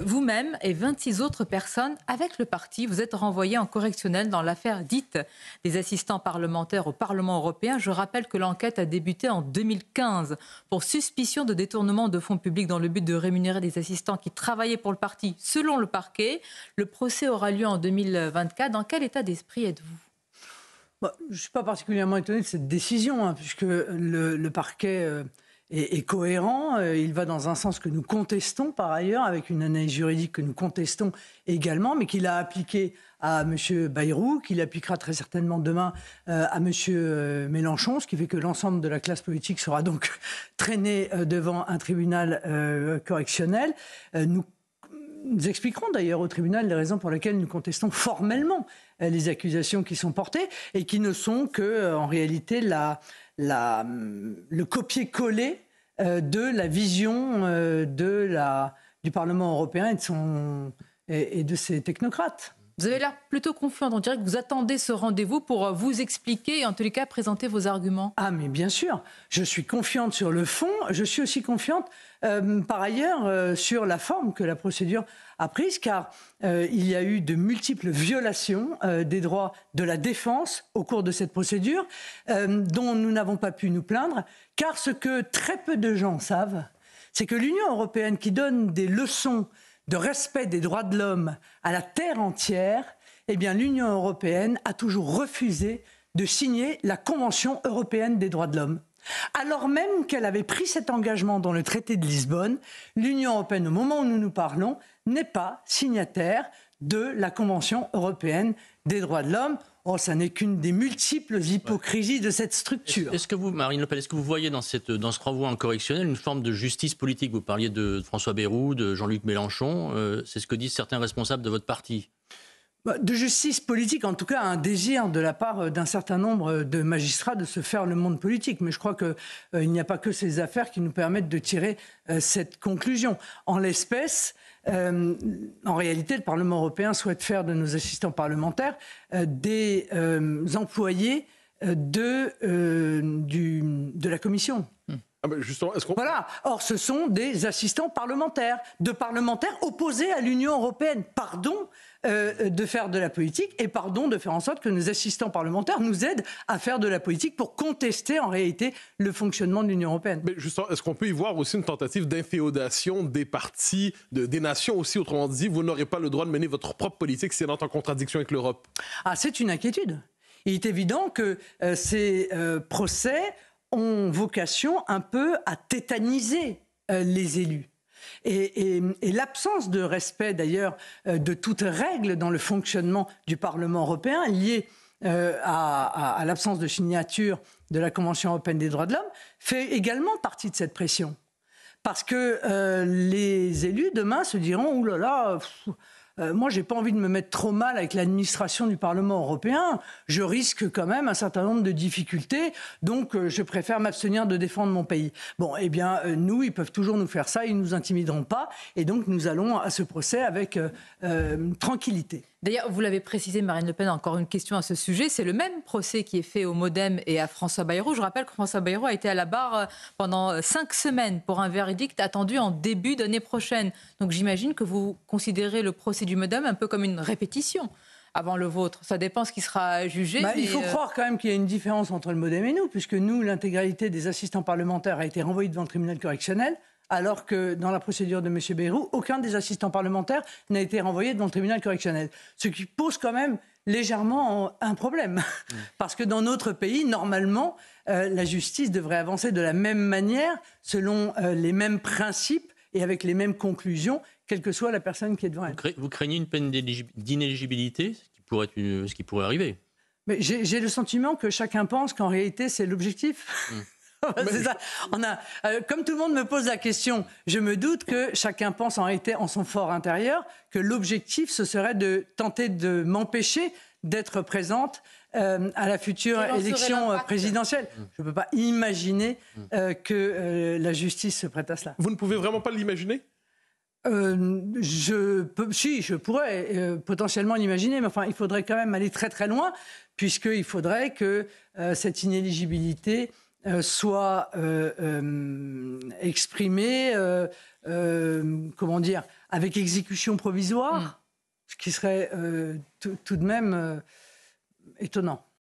Vous-même et 26 autres personnes avec le parti, vous êtes renvoyés en correctionnel dans l'affaire dite des assistants parlementaires au Parlement européen. Je rappelle que l'enquête a débuté en 2015 pour suspicion de détournement de fonds publics dans le but de rémunérer des assistants qui travaillaient pour le parti selon le parquet. Le procès aura lieu en 2024. Dans quel état d'esprit êtes-vous ? Je ne suis pas particulièrement étonné de cette décision, puisque le parquet est cohérent. Il va dans un sens que nous contestons par ailleurs, avec une analyse juridique que nous contestons également, mais qu'il a appliqué à M. Bayrou, qu'il appliquera très certainement demain à M. Mélenchon, ce qui fait que l'ensemble de la classe politique sera donc traîné devant un tribunal correctionnel. Nous expliquerons d'ailleurs au tribunal les raisons pour lesquelles nous contestons formellement les accusations qui sont portées et qui ne sont que, en réalité, le copier-coller de la vision du Parlement européen et de ses technocrates. Vous avez l'air plutôt confiante. On dirait que vous attendez ce rendez-vous pour vous expliquer et en tous les cas présenter vos arguments. Ah mais bien sûr, je suis confiante sur le fond. Je suis aussi confiante par ailleurs sur la forme que la procédure a prise, car il y a eu de multiples violations des droits de la défense au cours de cette procédure, dont nous n'avons pas pu nous plaindre, car ce que très peu de gens savent, c'est que l'Union européenne, qui donne des leçons de respect des droits de l'homme à la terre entière, eh bien l'Union européenne a toujours refusé de signer la Convention européenne des droits de l'homme. Alors même qu'elle avait pris cet engagement dans le traité de Lisbonne, l'Union européenne, au moment où nous nous parlons, n'est pas signataire de la Convention européenne des droits de l'homme. Oh, ça n'est qu'une des multiples hypocrisies de cette structure. Est-ce que vous, Marine Le Pen, est-ce que vous voyez dans ce renvoi en correctionnel une forme de justice politique ? Vous parliez de François Bayrou, de Jean-Luc Mélenchon. C'est ce que disent certains responsables de votre parti. De justice politique, en tout cas, un désir de la part d'un certain nombre de magistrats de se faire le monde politique. Mais je crois qu'il n'y a pas que ces affaires qui nous permettent de tirer cette conclusion. En l'espèce, en réalité, le Parlement européen souhaite faire de nos assistants parlementaires des employés de la Commission. Ah ben justement, Voilà. Or, ce sont des assistants parlementaires, de parlementaires opposés à l'Union européenne. Pardon de faire de la politique et pardon de faire en sorte que nos assistants parlementaires nous aident à faire de la politique pour contester en réalité le fonctionnement de l'Union européenne. Mais justement, est-ce qu'on peut y voir aussi une tentative d'inféodation des partis, des nations aussi? Autrement dit, vous n'aurez pas le droit de mener votre propre politique si elle entre en contradiction avec l'Europe. Ah, c'est une inquiétude. Il est évident que ces procès ont vocation un peu à tétaniser les élus. Et l'absence de respect, d'ailleurs, de toute règle dans le fonctionnement du Parlement européen, liée à l'absence de signature de la Convention européenne des droits de l'homme, fait également partie de cette pression. Parce que les élus, demain, se diront « Ouh là là, moi, j'ai pas envie de me mettre trop mal avec l'administration du Parlement européen. Je risque quand même un certain nombre de difficultés, donc je préfère m'abstenir de défendre mon pays. » Bon, eh bien, nous, ils peuvent toujours nous faire ça, ils ne nous intimideront pas, et donc nous allons à ce procès avec tranquillité. D'ailleurs, vous l'avez précisé, Marine Le Pen, encore une question à ce sujet. C'est le même procès qui est fait au Modem et à François Bayrou. Je rappelle que François Bayrou a été à la barre pendant 5 semaines pour un verdict attendu en début d'année prochaine. Donc j'imagine que vous considérez le procès du Modem un peu comme une répétition avant le vôtre. Ça dépend ce qui sera jugé. Mais il faut croire quand même qu'il y a une différence entre le Modem et nous, puisque nous, l'intégralité des assistants parlementaires a été renvoyée devant le tribunal correctionnel, alors que dans la procédure de M. Bayrou, aucun des assistants parlementaires n'a été renvoyé devant le tribunal correctionnel. Ce qui pose quand même légèrement un problème. Parce que dans notre pays, normalement, la justice devrait avancer de la même manière, selon les mêmes principes et avec les mêmes conclusions, quelle que soit la personne qui est devant elle. Vous craignez une peine d'inéligibilité, ce qui pourrait arriver? Mais j'ai le sentiment que chacun pense qu'en réalité, c'est l'objectif. C'est ça. Comme tout le monde me pose la question, je me doute que chacun pense en réalité en son fort intérieur que l'objectif, ce serait de tenter de m'empêcher d'être présente à la future élection présidentielle. Je ne peux pas imaginer que la justice se prête à cela. Vous ne pouvez vraiment pas l'imaginer? Je pourrais potentiellement l'imaginer, mais enfin, il faudrait quand même aller très très loin, puisqu'il faudrait que cette inéligibilité soit exprimée, avec exécution provisoire, ce qui serait tout de même étonnant.